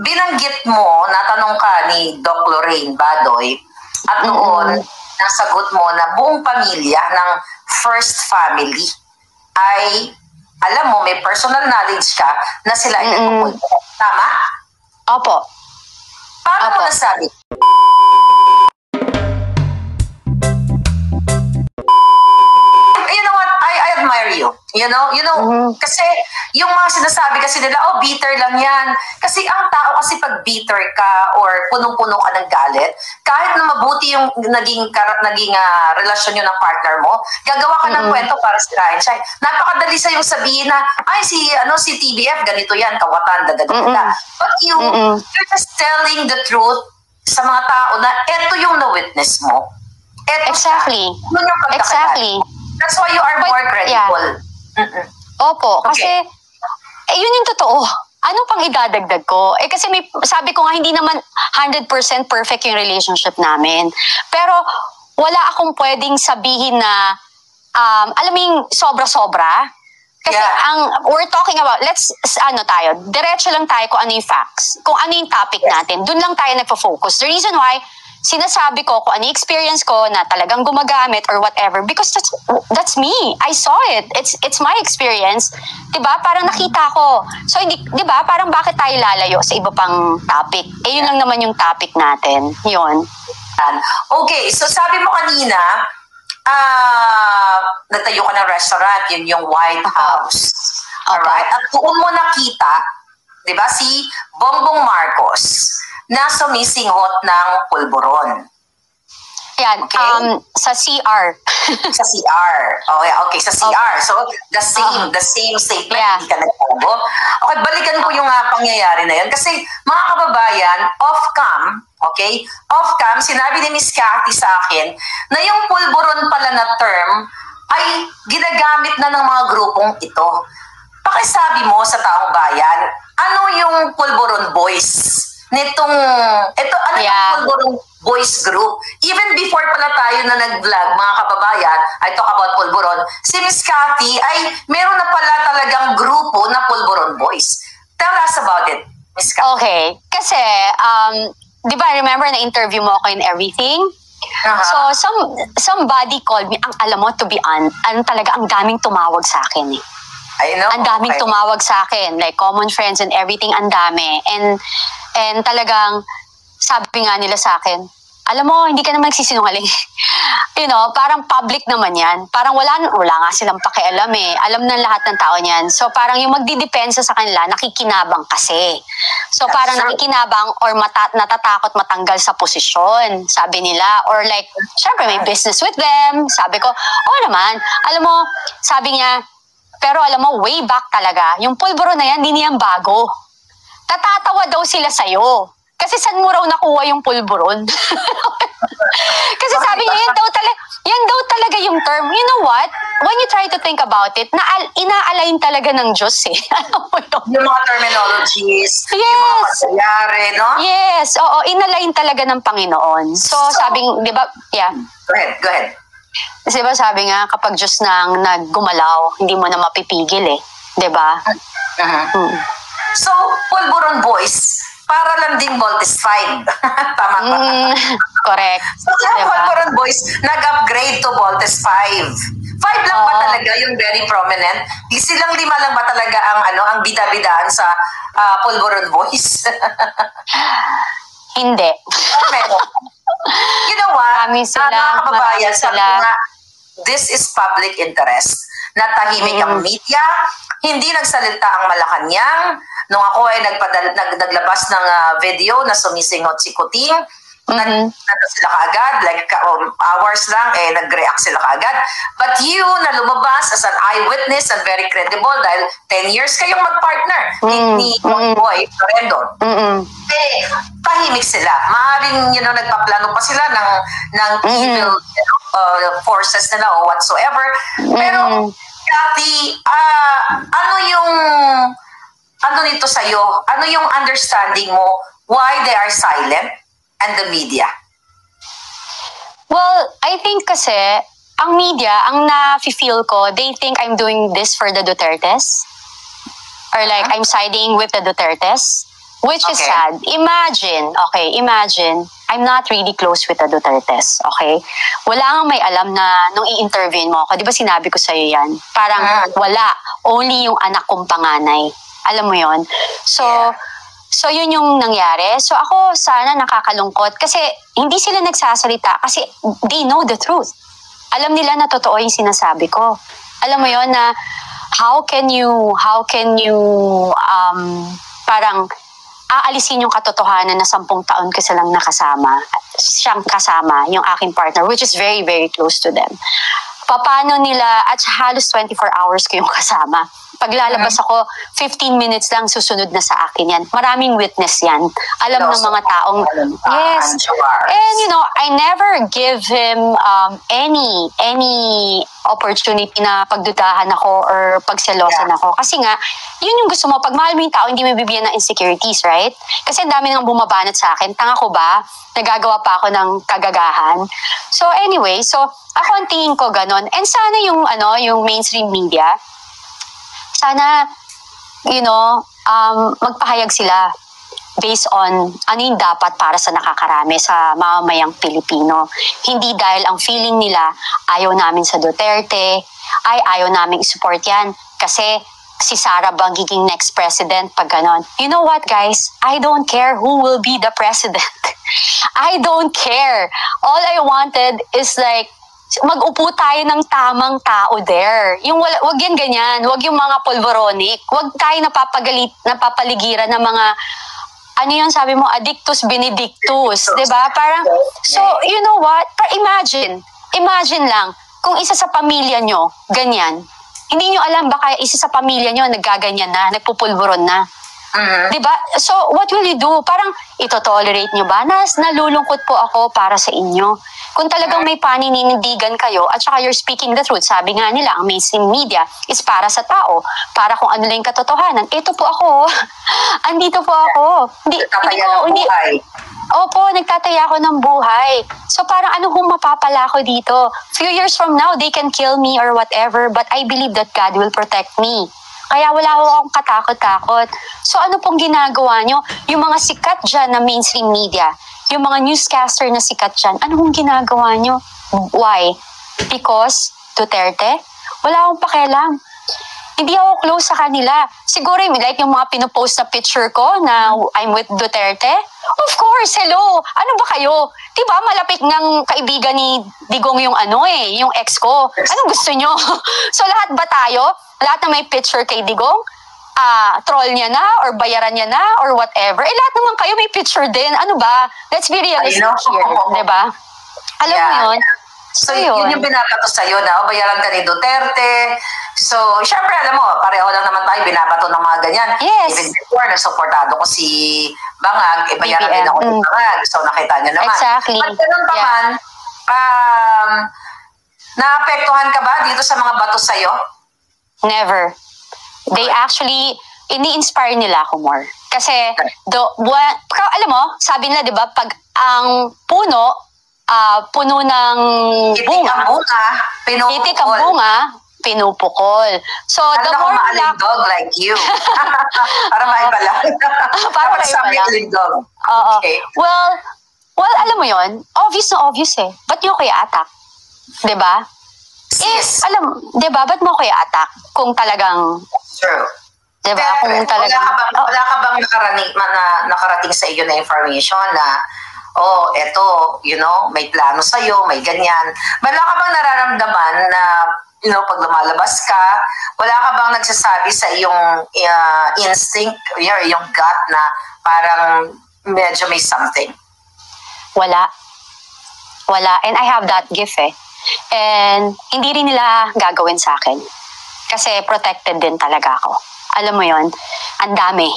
binanggit mo, natanong ka ni Doc Lorraine Badoy, at noon, nasagot mo na buong pamilya ng first family ay, alam mo, may personal knowledge ka na sila ay nagpupulpo. Tama? Opo. Paano mo nasabi? You know what? I admire you. You know, kasi yung mga sinasabi kasi nila, oh, bitter lang yan. Kasi ang tao kasi pag bitter ka or punong-puno ka ng galit, kahit na mabuti yung naging relasyon nyo ng partner mo, gagawa ka ng kwento para sirain siya. Napakadali sa yung sabihin na, ay, si TBF, ganito yan, kawatan, dadadada. But you're just telling the truth sa mga tao na eto yung na-witness mo. Eto Exactly. Yun yung pagkakadali. Exactly. That's why you are more credible. Yeah. Opo, kasi yun yung totoo. Ano pang idadagdag ko? Kasi sabi ko nga, hindi naman 100% perfect yung relationship namin. Pero wala akong pwedeng sabihin na, alam mo yung sobra-sobra. Kasi we're talking about, diretso lang tayo kung ano yung facts. Kung ano yung topic natin. Doon lang tayo nagpo-focus. The reason why, sinasabi ko kung ano yung experience ko na talagang gumagamit or whatever because that's me. I saw it. It's my experience. 'Di ba? Parang nakita ko. So hindi, 'di ba? Parang bakit tayo lalayo sa iba pang topic? Yun lang naman yung topic natin. Yun. Okay, so sabi mo kanina, natayo ka ng restaurant, yun yung White House. Alright? At doon mo nakita, 'di ba, si Bongbong Marcos na sumisinghot ng pulburon. Yan, okay? Sa CR. Sa CR. Okay, sa CR. So, the same statement, hindi ka nagbago. Okay, balikan ko yung pangyayari na yun. Kasi, mga kababayan, off-cam, sinabi ni Miss Cathy sa akin na yung pulburon pala na term ay ginagamit na ng mga grupong ito. Pakisabi mo sa taong bayan, ano yung Pulburon Boys? Yung Pulburon Boys Group? Even before pala tayo na nag-vlog, mga kababayan, I talk about Pulburon, si Miss Cathy ay meron na pala talagang grupo na Pulburon Boys. Tell us about it, Miss Cathy. Okay. Kasi, di ba, remember na interview mo ako and everything? So, somebody called me, alam mo, to be talaga, ang daming tumawag sa akin eh. I know. Ang daming tumawag sa akin, like common friends and everything, ang dami. And talagang, sabi nga nila sa akin, alam mo, hindi ka naman nagsisinungaling. Parang public naman yan. Parang wala nga silang pakialam eh. Alam ng lahat ng tao niyan. So parang yung magdidepensa sa kanila, nakikinabang kasi. So parang nakikinabang or natatakot matanggal sa posisyon, sabi nila. Or like, syempre may business with them. Sabi ko, naman. Alam mo, sabi niya, pero alam mo, way back talaga, yung pulburo na yan, hindi niyan bago. Tatatawa daw sila sa'yo. Kasi saan mo raw nakuha yung pulburon? Kasi sabi niya, yan daw talaga yung term. You know what? When you try to think about it, ina-align talaga ng Diyos eh. Yung mga terminologies, yung mga pagyayari, no? Yes, oo, ina-align talaga ng Panginoon. So sabing, di ba, yeah. Go ahead. Kasi ba sabi nga, kapag Diyos nang naggumalaw, hindi mo na mapipigil eh. Di ba? So, Pulburon Boys, para lang ding Voltes 5. Tama ba? Correct. So, diba? Pulburon Boys, nag-upgrade to Voltes 5. 5 lang ba talaga yung very prominent? Silang 5 lang ba talaga ang bida-bidaan sa Pulburon Boys? Hindi. You know what? Mga kababayan, sabi nga, this is public interest. Natahimik ang media, hindi nagsalita ang Malacanang. Nung ako ay naglabas ng video na sumisinghot si Kuting, nagreact sila kaagad, like hours lang, nag-react sila kaagad. But you na lumabas as an eyewitness and very credible dahil 10 years kayong mag-partner ni Boy Torrendon. Tahimik sila. Maaaring, nagpaplano pa sila ng evil forces nila o whatsoever. Pero, Cathy, ano nito sa'yo? Ano yung understanding mo why they are silent and the media? Well, I think kasi, ang media, ang na-feel ko, they think I'm doing this for the Dutertes. Or like, I'm siding with the Dutertes. Which is Okay. sad. Imagine, I'm not really close with the Dutertes, okay? Wala kang may alam na nung i-interview mo ako, di ba sinabi ko sa'yo yan? Parang wala, only yung anak kong panganay. Alam mo yon. So, Yeah. so yun yung nangyari. So ako sana nakakalungkot kasi hindi sila nagsasalita kasi they know the truth. Alam nila na totoo yung sinasabi ko. Alam mo yon na how can you parang aalisin yung katotohanan na 10 taon ka silang siyang kasama, yung aking partner, which is very, very close to them. Paano nila, at halos 24 hours ko yung kasama. Paglalabas ako, 15 minutes lang susunod na sa akin yan. Maraming witness yan. Alam ng mga taong, yes. And you know, I never give him any opportunity na pagdudahan ako or pagselosan ako. Kasi nga, yun yung gusto mo. Pag mahal mo yung tao, hindi mo bibigyan ng insecurities, right? Kasi ang dami nang bumabanat sa akin. Tanga ko ba? Nagagawa pa ako ng kagagahan. So anyway, so ako ang tingin ko ganon. And sana yung mainstream media, sana, magpahayag sila based on ano yung dapat para sa nakakarami sa mamamayang Pilipino. Hindi dahil ang feeling nila ayaw namin sa Duterte, ayaw namin i-support yan kasi si Sara ba giging next president pag ganon. You know what, guys? I don't care who will be the president. I don't care. All I wanted is like, mag-upo tayo ng tamang tao there. Wag yan ganyan. Wag yung mga polvoronic. Wag tayo napapaligiran ng mga, ano yun sabi mo, addictus benedictus. Diba? Parang, so, you know what? Imagine lang, kung isa sa pamilya nyo, ganyan. Hindi nyo alam, baka isa sa pamilya nyo, naggaganyan na, nagpupulburon na. Diba? So, what will you do? Parang, ito-tolerate nyo ba? Nalulungkot po ako para sa inyo. Kung talagang may paninindigan kayo at saka you're speaking the truth, sabi nga nila, ang mainstream media is para sa tao, para kung ano lang yung katotohanan. Ito po ako. Andito po ako. Nagtataya ako ng buhay. So parang ano kung mapapala ko dito? Few years from now, they can kill me or whatever, but I believe that God will protect me. Kaya wala akong katakot-takot. So ano pong ginagawa nyo? Yung mga sikat dyan na mainstream media, yung mga newscaster na sikat dyan, ano pong ginagawa nyo? Why? Because Duterte? Wala akong pakialam. Hindi ako close sa kanila. Siguro like yung mga pinopost na picture ko na I'm with Duterte. Of course, hello. Ano ba kayo? Diba malapit ng kaibigan ni Digong yung yung ex ko. Anong gusto nyo? So lahat ba tayo? Lahat na may picture kay Digong? Troll niya na or bayaran niya na or whatever. Lahat naman kayo may picture din. Ano ba? Let's be realistic here. Diba? Alam mo yun? So, yun yung binabato sa'yo na bayaran ka ni Duterte. So, syempre, alam mo, pareho lang naman tayo binabato ng mga ganyan. Yes. Even before, nasuportado ko si Bangag, bayaran din ako ni Bangag. So, nakita niyo naman. Exactly. But ganun pa man, naapektuhan ka ba dito sa mga bato sa'yo? Never. They actually, ini-inspire nila ako more. Kasi, alam mo, sabi nila, di ba, pag ang puno ng bunga, itik ang bunga, pinupukol. So, the more dog like you. Para maipala. Para maipala. Okay. Well, alam mo yon, obvious na obvious eh. Ba't nyo ko i-attack? Diba? Sis. Diba? Ba't mo ko i-attack? Kung talagang... True. Diba? Kung talagang... Wala ka bang nakarating sa iyo na information na eto, may plano sa'yo, may ganyan. Wala ka bang nararamdaman na, pag lumalabas ka, wala ka bang nagsasabi sa iyong instinct, yung gut na parang medyo may something? Wala. And I have that gift eh. And hindi rin nila gagawin sa akin. Kasi protected din talaga ako. Alam mo yon, ang dami.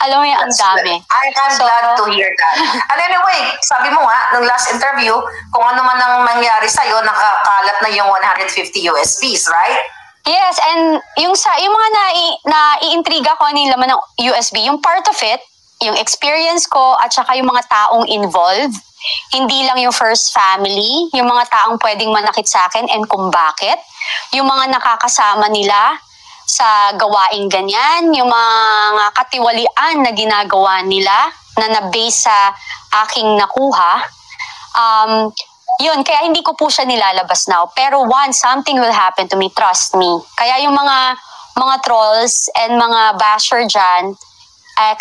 Alam mo yung ang dami. I'm glad to hear that. And anyway, sabi mo nga, nung last interview, kung ano man ang mangyari sa'yo, nakakalat na yung 150 USBs, right? Yes, and yung mga naiintriga ko ano yung laman ng USB, yung part of it, yung experience ko at saka yung mga taong involved, hindi lang yung first family, yung mga taong pwedeng manakit sa akin and kung bakit, yung mga nakakasama nila sa gawaing ganyan, yung mga katiwalian na ginagawa nila na na-base sa aking nakuha. Yun, kaya hindi ko po siya nilalabas now. Pero once something will happen to me, trust me. Kaya yung mga trolls and mga basher dyan,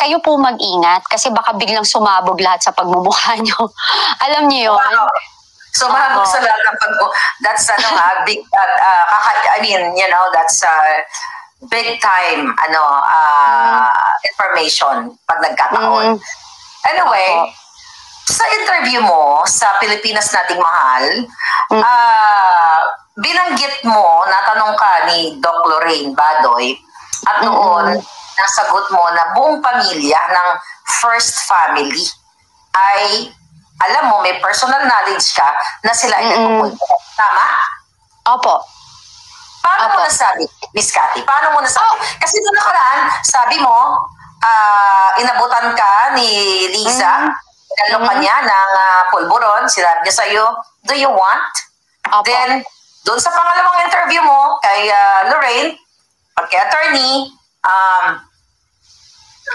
kayo po mag-ingat kasi baka biglang sumabog lahat sa pagmumukha nyo. Alam niyo yun? Wow. Sumabog sa lahat ng that's big, I mean, that's big time, information pag nagkataon. Anyway, sa interview mo sa Pilipinas Nating Mahal, binanggit mo, natanong ka ni Doc Lorraine Badoy, at noon, nasagot mo na buong pamilya ng first family ay, alam mo, may personal knowledge ka na sila ay nagpupunta. Tama? Opo. Paano mo nasabi, Miss Cathy? Paano mo nasabi? Kasi noong nakaraan, sabi mo, inabutan ka ni Liza, inalok ka niya ng pulburon, sinabi niya sa'yo, do you want? Opo. Then, doon sa pangalawang interview mo kay Lorraine, kay attorney,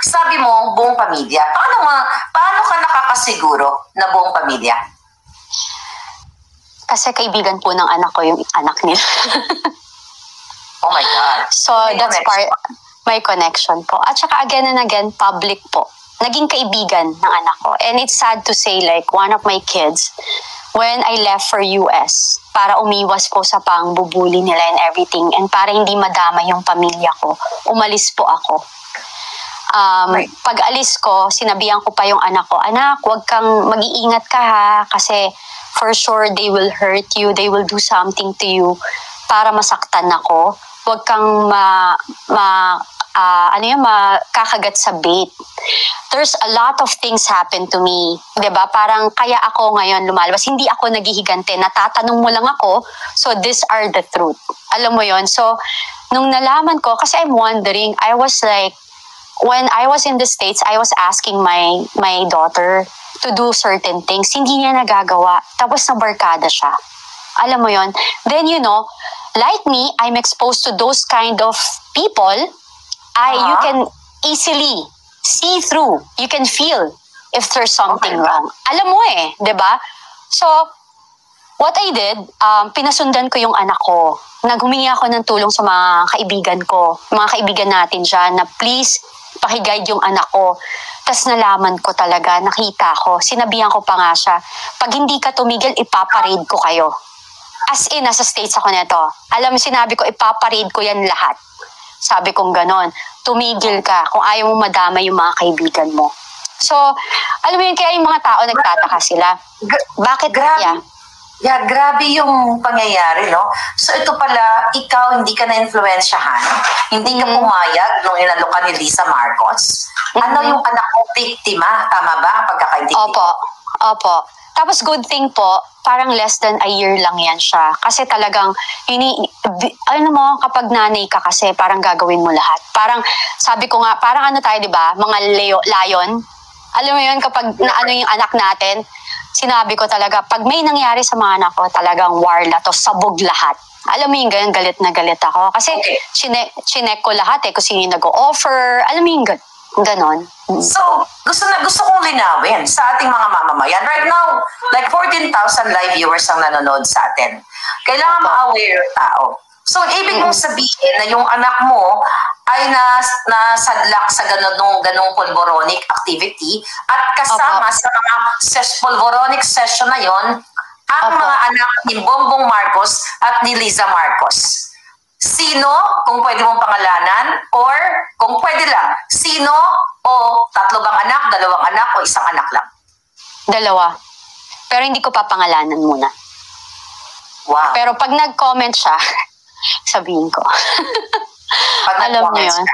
sabi mo, buong pamilya. Paano ka nakakasiguro na buong pamilya? Kasi kaibigan po ng anak ko yung anak nila. Oh my God. So, that's part, my connection po. At saka again and again, public po. Naging kaibigan ng anak ko. And it's sad to say, like, one of my kids, when I left for US, para umiwas po sa pangbubuli nila and everything, and para hindi madama yung pamilya ko, umalis po ako. Pag alis ko, sinabihan ko pa yung anak ko, anak, huwag kang mag-iingat ka ha, kasi for sure they will hurt you, they will do something to you para masaktan ako. Huwag kang makakagat sa bait. There's a lot of things happen to me. 'Di ba? Parang kaya ako ngayon lumalabas. Hindi ako naghihigante. Natatanong mo lang ako. So these are the truth. Alam mo yon. So nung nalaman ko, kasi I'm wondering, I was like, when I was in the States, I was asking my daughter to do certain things. Hindi niya nagagawa. Tapos nabarkada siya. Alam mo yon. Then like me, I'm exposed to those kind of people. You can easily see through. You can feel if there's something wrong. Alam mo di ba? So, what I did, pinasundan ko yung anak ko. Naghumingi ako ng tulong sa mga kaibigan ko, mga kaibigan natin dyan, na please, pakiguide yung anak ko. Tapos nalaman ko talaga, nakita ko, sinabihan ko pa nga siya, pag hindi ka tumigil, ipaparade ko kayo. As in, nasa States ako nito. Alam mo, sinabi ko, ipaparade ko yan lahat. Sabi kong ganon, tumigil ka kung ayaw mo madama yung mga kaibigan mo. So, alam mo yun, kaya yung mga tao nagtataka sila. Bakit? Grabe yung pangyayari, no? So, ito pala, ikaw hindi ka na-influensyahan, hindi ka pumayag nung inalok ka ni Liza Marcos. Ano yung anak mo, biktima? Tama ba? Pagkakaintindi? Opo. Tapos good thing po, parang less than a year lang yan siya. Kasi talagang, kapag nanay ka kasi, parang gagawin mo lahat. Parang, sabi ko nga, parang tayo, di ba? Mga lion. Alam mo yun, kapag yung anak natin, sinabi ko talaga, pag may nangyari sa mga anak ko, talagang warla to, sabog lahat. Alam mo yung ganyan, galit na galit ako. Kasi, chinek ko lahat kung sino yung nag-o-offer. Alam mo yung ganon. So, gusto kong linawin sa ating mga mamamayan. Right now, like 14,000 live viewers ang nanonood sa atin. Kailangan ma-aware yung tao. So, ibig mong sabihin na yung anak mo ay nasadlak sa ganong pulboronic activity at kasama sa mga pulboronic session na yon ang mga anak ni Bongbong Marcos at ni Liza Marcos. Sino, kung pwede mong pangalanan, or kung pwede lang, sino o tatlo bang anak, dalawang anak, o isang anak lang? Dalawa. Pero hindi ko pa pangalanan muna. Wow. Pero pag nag-comment siya, sabihin ko. Alam niyo yun.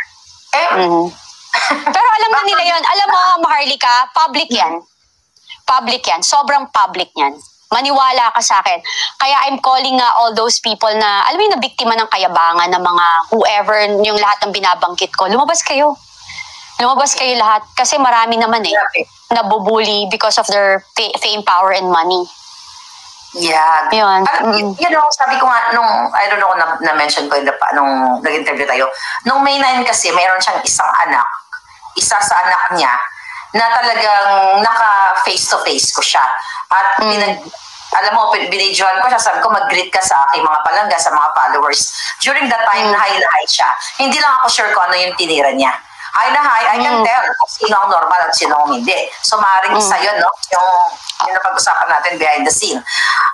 Pero alam na nila yun. Alam mo, Maharlika, public yan. Public yan. Sobrang public yan. Maniwala ka sa akin. Kaya I'm calling all those people na, alam mo yung nabiktima ng kayabangan ng mga whoever, yung lahat ng binabangkit ko. Lumabas kayo. Lumabas kayo lahat. Kasi marami naman nabubuli because of their fame, power, and money. Yeah. Yun. Sabi ko nga, I don't know kung na-mention ko nung nag-interview tayo, nung May 9 kasi, mayroon siyang isang anak, isa sa anak niya, na talagang naka-face-to-face ko siya. At alam mo, binidyoan ko siya, sabi ko, mag-greet ka sa aking mga palangga, sa mga followers. During that time, hi na hi siya. Hindi lang ako sure kung ano yung tinira niya. Hi na hi, I can tell kung sino ang normal at sino ang hindi. So, maaaring isa yun, no? Yung napag-usapan natin behind the scene.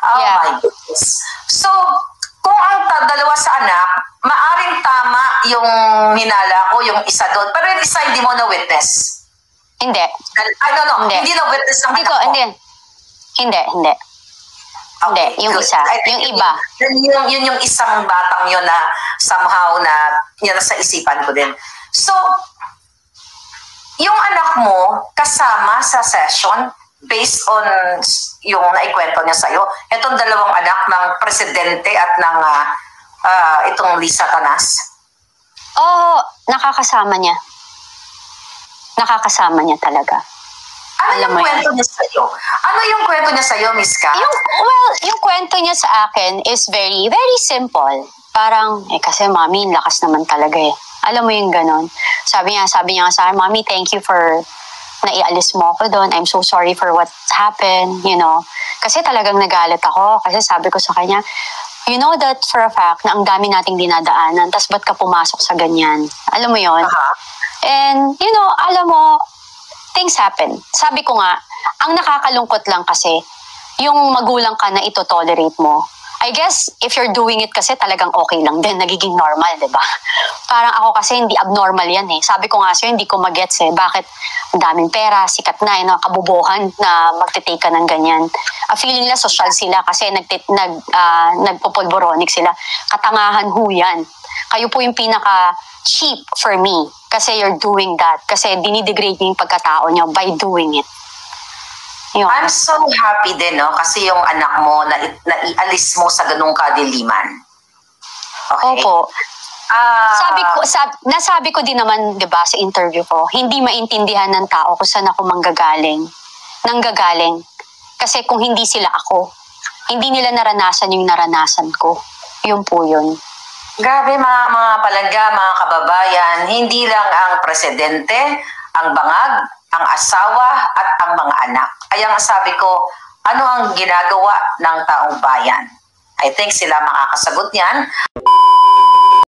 Oh my goodness. So, kung ang dalawa sa anak, maaaring tama yung hinala ko, yung isa doon. Pero yung isa hindi mo na-witness. Hindi. Hindi na-witness ng anak ko. Hindi. Okay, hindi, yung isa. Yung iba. Yun yung isang batang yun na somehow na yun sa isipan ko din. So, yung anak mo kasama sa session based on yung naikwento niya sa'yo, itong dalawang anak ng presidente at ng itong Lisa Tanas? Oo, nakakasama niya. Nakakasama niya talaga. Ano yung kwento niya sa'yo? Ano yung kwento niya sa'yo, Miss Ka? Yung kwento niya sa akin is very, very simple. Parang, kasi mami, lakas naman talaga eh. Alam mo yung ganon. Sabi niya nga sa akin, Mami, thank you for naialis mo ako doon. I'm so sorry for what happened, Kasi talagang nagalit ako. Kasi sabi ko sa kanya, you know that for a fact na ang dami nating dinadaanan, tas ba't ka pumasok sa ganyan? Alam mo yon. And, alam mo, things happen. Sabi ko nga, ang nakakalungkot lang kasi, yung magulang ka na ito-tolerate mo. I guess, if you're doing it kasi talagang okay lang din, nagiging normal, di ba? Parang ako kasi hindi abnormal yan eh. Sabi ko nga sa'yo, hindi ko magets eh. Bakit ang daming pera, sikat na, kabubuhan na magtitake ka ng ganyan. Feeling nila social sila kasi nagpopolboronic sila. Katangahan ho yan. Kayo po yung pinaka-cheap for me kasi you're doing that. Kasi dinidegrade niyo yung pagkatao niyo by doing it. Yun. I'm so happy din, no? Kasi yung anak mo, naialis mo sa ganung kadiliman. Okay? Opo. Nasabi ko din naman, 'di ba, sa interview ko, hindi maintindihan ng tao kung saan ako nanggagaling. Kasi kung hindi sila ako, hindi nila naranasan yung naranasan ko. Yun po yun. Grabe mga palangga, mga kababayan, hindi lang ang presidente, ang bangag, ang asawa at ang mga anak. Kaya nga sabi ko, ano ang ginagawa ng taong bayan? I think sila makakasagot niyan.